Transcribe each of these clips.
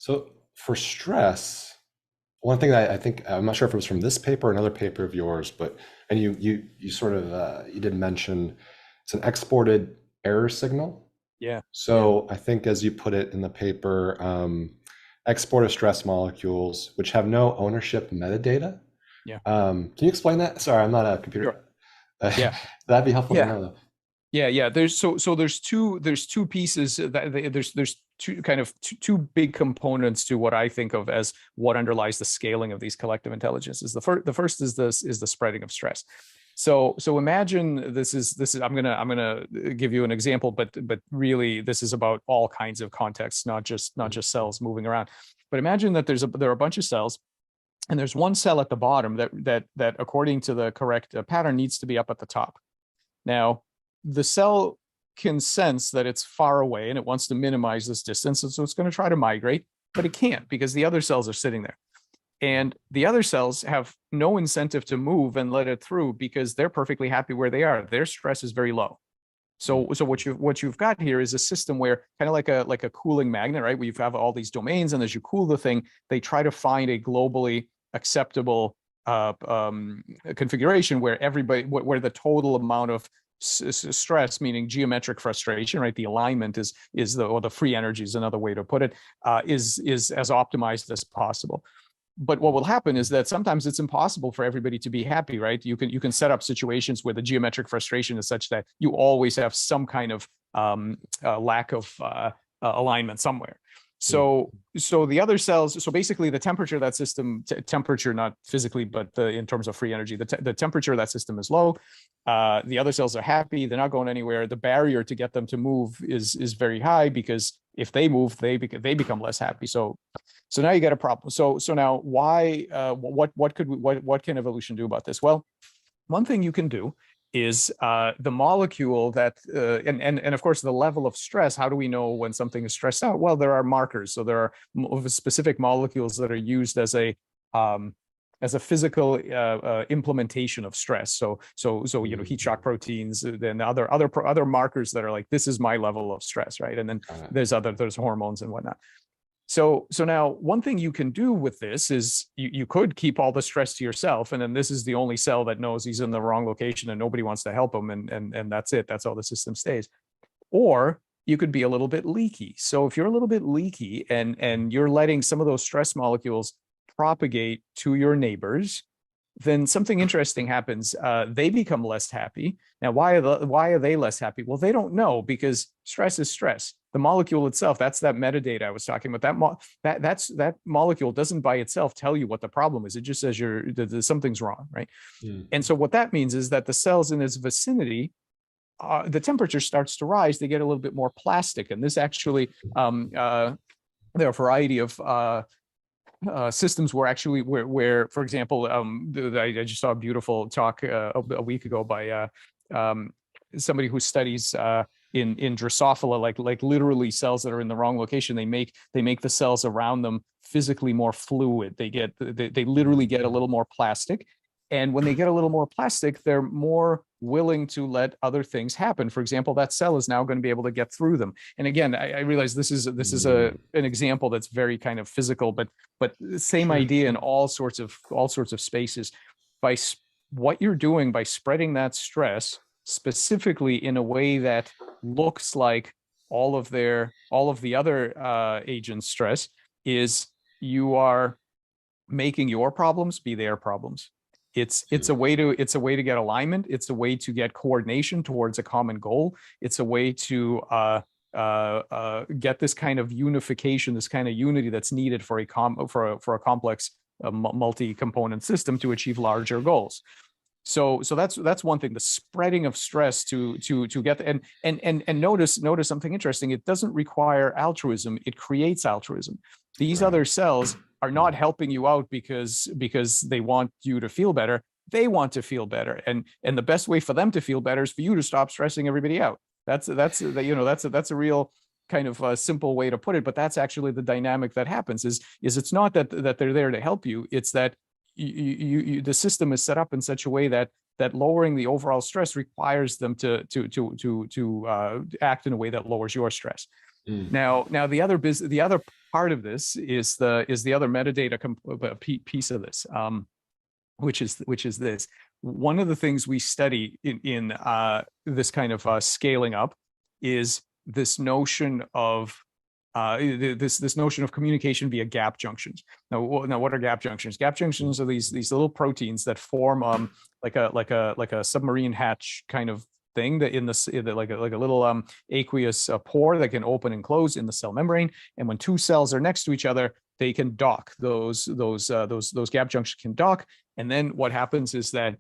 So for stress, one thing that I think I'm not sure if it was from this paper or another paper of yours, but and you sort of you did mention it's an exported error signal. Yeah, yeah, So I think as you put it in the paper, exported stress molecules which have no ownership metadata. yeah. Can you explain that? Sorry, I'm not a computer. Sure. Yeah, That'd be helpful to yeah. know though. Yeah. There's two pieces there's two kind of two big components to what I think of as what underlies the scaling of these collective intelligences. The first is the spreading of stress. So imagine this is I'm gonna give you an example, but really this is about all kinds of contexts, not just cells moving around. But imagine that there are a bunch of cells, and there's one cell at the bottom that according to the correct pattern needs to be up at the top. Now, the cell can sense that it's far away and it wants to minimize this distance. And so it's going to try to migrate, but it can't because the other cells are sitting there. And the other cells have no incentive to move and let it through because they're perfectly happy where they are. Their stress is very low. So what you've got here is a system where kind of like a cooling magnet, right? Where you have all these domains, and as you cool the thing, they try to find a globally acceptable configuration where where the total amount of stress, meaning geometric frustration, right? The alignment is the free energy is another way to put it, is as optimized as possible. But what will happen is that sometimes it's impossible for everybody to be happy, right? You can set up situations where the geometric frustration is such that you always have some kind of lack of alignment somewhere. So the other cells, so basically the temperature of that system, temperature not physically, but in terms of free energy, the temperature of that system is low. The other cells are happy; they're not going anywhere. The barrier to get them to move is very high because if they move, they become less happy. So now you get a problem. So now why? What can evolution do about this? Well, one thing you can do is the molecule that and of course the level of stress. How do we know when something is stressed out? Well, there are markers. So there are specific molecules that are used as a physical implementation of stress. So heat shock proteins, then other markers that are like, this is my level of stress, right? And then there's hormones and whatnot. So now one thing you can do with this is you could keep all the stress to yourself, and then this is the only cell that knows he's in the wrong location and nobody wants to help him, and that's it. That's how the system stays. Or you could be a little bit leaky. So if you're a little bit leaky and you're letting some of those stress molecules propagate to your neighbors, then something interesting happens. They become less happy. Now, why are they less happy? Well, they don't know, because stress is stress. The molecule itself, that's that metadata I was talking about. That molecule doesn't by itself tell you what the problem is. It just says something's wrong, right? And so what that means is that the cells in its vicinity, the temperature starts to rise. They get a little bit more plastic, and this actually there are a variety of systems where, for example, I just saw a beautiful talk a week ago by somebody who studies in Drosophila, like literally cells that are in the wrong location. They make the cells around them physically more fluid. They literally get a little more plastic, and when they get a little more plastic, they're more willing to let other things happen. For example, that cell is now going to be able to get through them. And again, I realize this is an example that's very kind of physical, but the same Sure. idea in all sorts of spaces. By what you're doing by spreading that stress specifically in a way that looks like all of the other agents' stress, is you are making your problems be their problems. It's a way to get alignment. It's a way to get coordination towards a common goal. It's a way to get this kind of unification, this kind of unity that's needed for a complex multi-component system to achieve larger goals. So that's one thing, the spreading of stress to get, and notice something interesting. It doesn't require altruism, it creates altruism. These Right. other cells are not helping you out because they want you to feel better. They want to feel better, and the best way for them to feel better is for you to stop stressing everybody out. That's a real kind of a simple way to put it, but that's actually the dynamic that happens. Is it's not that they're there to help you, it's that the system is set up in such a way that lowering the overall stress requires them to act in a way that lowers your stress. Mm. Now the other part of this is the other metadata piece of this, which is this. One of the things we study in this kind of scaling up is this notion of this notion of communication via gap junctions. Now, what are gap junctions? Gap junctions are these little proteins that form like a submarine hatch kind of thing that in the like a little aqueous pore that can open and close in the cell membrane. And when two cells are next to each other, they can dock. Those gap junctions can dock. And then what happens is that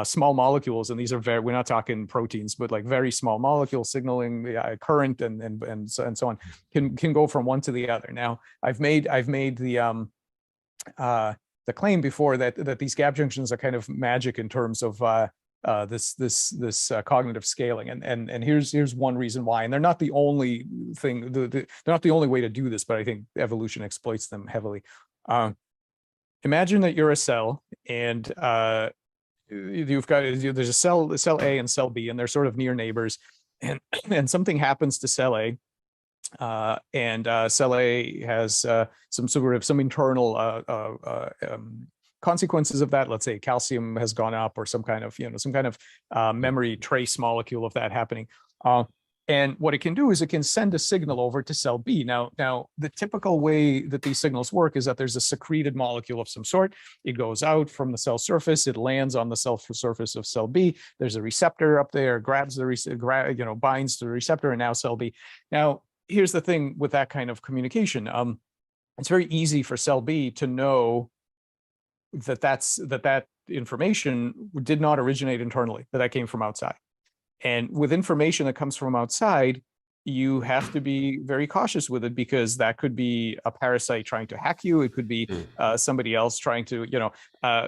small molecules, and these are we're not talking proteins, but like very small molecules signaling the current and so on, can go from one to the other. Now, I've made the claim before that these gap junctions are kind of magic in terms of this cognitive scaling, and here's one reason why. And they're not the only thing. They're not the only way to do this, but I think evolution exploits them heavily. Imagine that you're a cell, and there's a cell A and cell B, and they're sort of near neighbors, and something happens to cell A, and cell A has some internal consequences of that. Let's say calcium has gone up, or some kind of memory trace molecule of that happening. And what it can do is it can send a signal over to cell B. Now, the typical way that these signals work is that there's a secreted molecule of some sort. It goes out from the cell surface. It lands on the cell surface of cell B. There's a receptor up there, grabs the binds to the receptor, and now cell B. Now, here's the thing with that kind of communication. It's very easy for cell B to know that information did not originate internally, that came from outside. And with information that comes from outside, you have to be very cautious with it, because that could be a parasite trying to hack you. It could be somebody else trying to,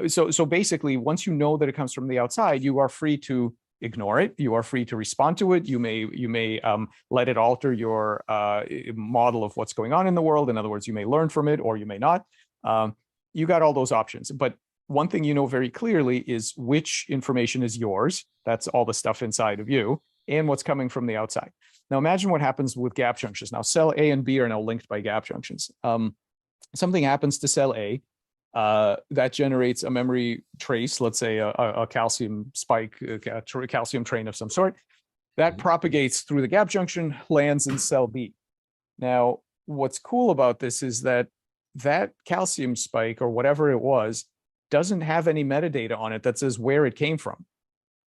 so basically, once you know that it comes from the outside, you are free to ignore it. You are free to respond to it. You may let it alter your model of what's going on in the world. In other words, you may learn from it, or you may not. You got all those options. But one thing you know very clearly is which information is yours. That's all the stuff inside of you, and what's coming from the outside. Now, imagine what happens with gap junctions. Now, cell A and B are now linked by gap junctions. Something happens to cell A that generates a memory trace, let's say a calcium spike, a calcium train of some sort, that propagates through the gap junction, lands in cell B. Now, what's cool about this is that calcium spike, or whatever it was, doesn't have any metadata on it that says where it came from.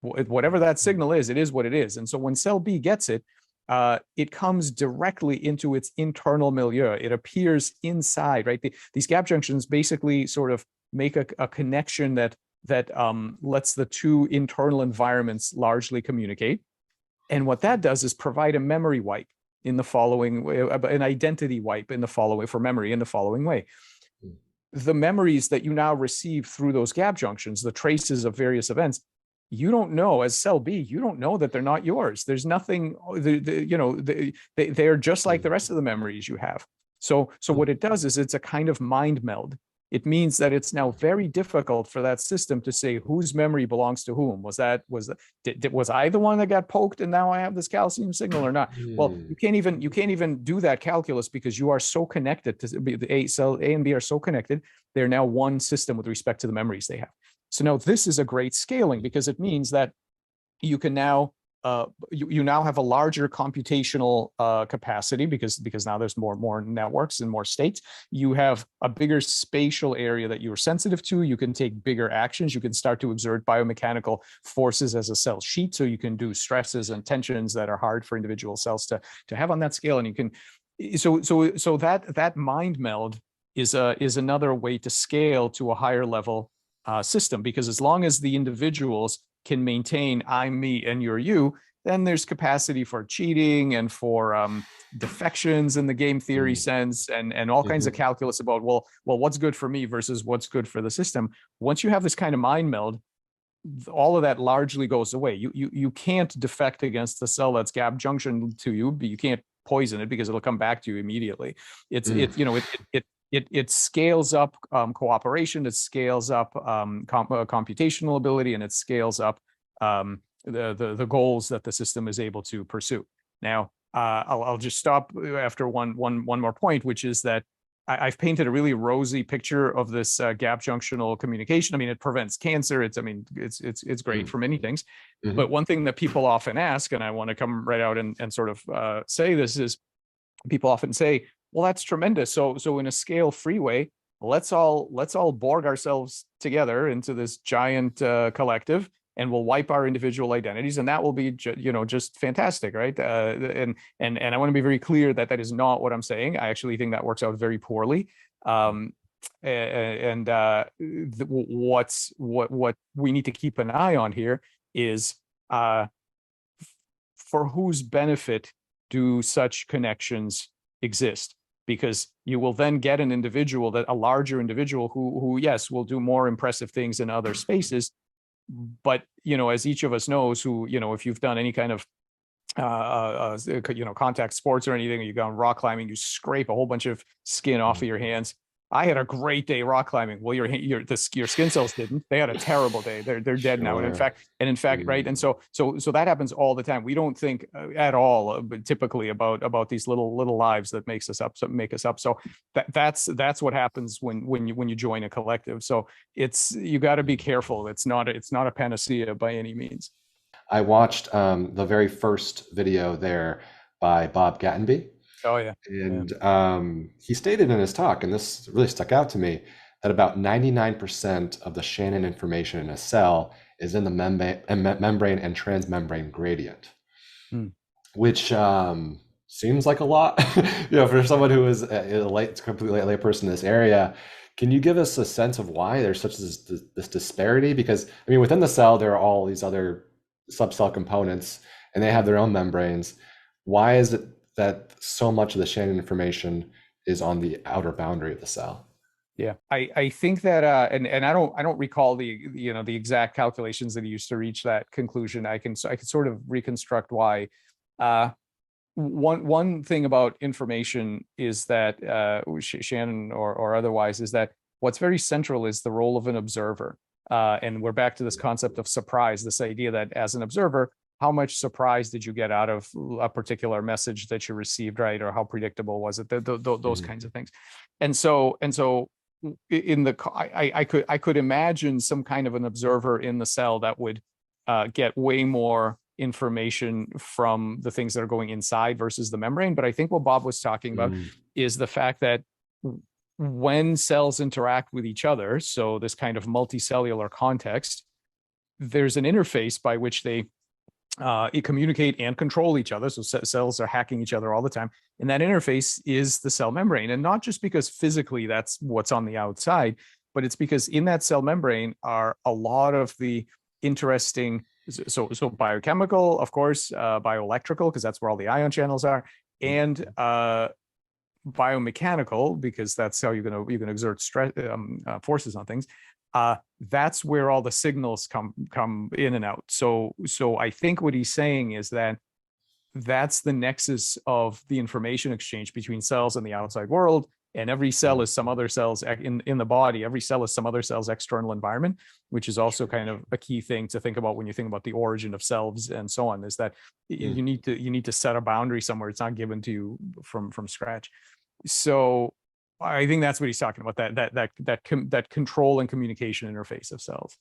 Whatever that signal is, it is what it is. And so when cell B gets it, it comes directly into its internal milieu. It appears inside, right? These gap junctions basically sort of make a connection that lets the two internal environments largely communicate. And what that does is provide a memory wipe in the following way, an identity wipe in the following, for memory in the following way. The memories that you now receive through those gap junctions, the traces of various events, you don't know, as cell B, you don't know that they're not yours. There's nothing, they are just like the rest of the memories you have. So what it does is it's a kind of mind meld. It means that it's now very difficult for that system to say whose memory belongs to whom. Was I the one that got poked and now I have this calcium signal, or not? Well, you can't even do that calculus, because you are so connected to the cell A and B are so connected. They're now one system with respect to the memories they have. So now this is a great scaling, because it means that you can now you now have a larger computational capacity, because now there's more networks and more states. You have a bigger spatial area that you're sensitive to. You can take bigger actions. You can start to exert biomechanical forces as a cell sheet, so you can do stresses and tensions that are hard for individual cells to have on that scale. And you can so that mind meld is another way to scale to a higher level system, because as long as the individuals can maintain I'm me and you're you, then there's capacity for cheating and for defections in the game theory sense, and all kinds of calculus about, well, what's good for me versus what's good for the system. Once you have this kind of mind meld, all of that largely goes away. You can't defect against the cell that's gap junction to you, but you can't poison it, because it'll come back to you immediately. It scales up cooperation, it scales up computational ability, and it scales up the goals that the system is able to pursue. Now, I'll just stop after one more point, which is that I've painted a really rosy picture of this gap junctional communication. I mean, it prevents cancer. It's great for many things. Mm-hmm. But one thing that people often ask, and I want to come right out and sort of say this, is people often say, well, that's tremendous. So in a scale freeway, let's all board ourselves together into this giant collective, and we'll wipe our individual identities, and that will be just fantastic, right? And I want to be very clear that that is not what I'm saying. I actually think that works out very poorly. What we need to keep an eye on here is for whose benefit do such connections exist? Because you will then get an individual, that a larger individual who yes, will do more impressive things in other spaces. But, as each of us knows, who, if you've done any kind of contact sports or anything, or you've gone rock climbing, you scrape a whole bunch of skin off of your hands. I had a great day rock climbing. Well, your skin cells didn't. They had a terrible day. They're dead now. And in fact, right. And so that happens all the time. We don't think at all, but typically about these little lives that make us up. So that's what happens when you join a collective. So you got to be careful. It's not a panacea by any means. I watched the very first video there by Bob Gattenby. Oh, yeah. And he stated in his talk, and this really stuck out to me, that about 99% of the Shannon information in a cell is in the membrane and transmembrane gradient, which seems like a lot, for someone who is a completely lay person in this area. Can you give us a sense of why there's such this disparity? Because, I mean, within the cell, there are all these other subcell components, and they have their own membranes. Why is it that so much of the Shannon information is on the outer boundary of the cell? Yeah, I think that and I don't recall the exact calculations that he used to reach that conclusion. I can sort of reconstruct why. One thing about information is that Shannon or otherwise, is that what's very central is the role of an observer. And we're back to this concept of surprise, this idea that as an observer, how much surprise did you get out of a particular message that you received, right? Or how predictable was it? Those kinds of things. And so I could imagine some kind of an observer in the cell that would get way more information from the things that are going inside versus the membrane. But I think what Bob was talking about is the fact that when cells interact with each other, so this kind of multicellular context, there's an interface by which they communicate and control each other. So cells are hacking each other all the time. And that interface is the cell membrane. And not just because physically that's what's on the outside, but it's because in that cell membrane are a lot of the interesting, so biochemical, of course, bioelectrical, because that's where all the ion channels are, and biomechanical, because that's how you're going to exert stress forces on things. That's where all the signals come in and out. So I think what he's saying is that that's the nexus of the information exchange between cells and the outside world. And every cell is some other cells in the body. Every cell is some other cell's external environment, which is also kind of a key thing to think about when you think about the origin of cells and so on, is that you need to set a boundary somewhere. It's not given to you from scratch. So I think that's what he's talking about, that control and communication interface of cells.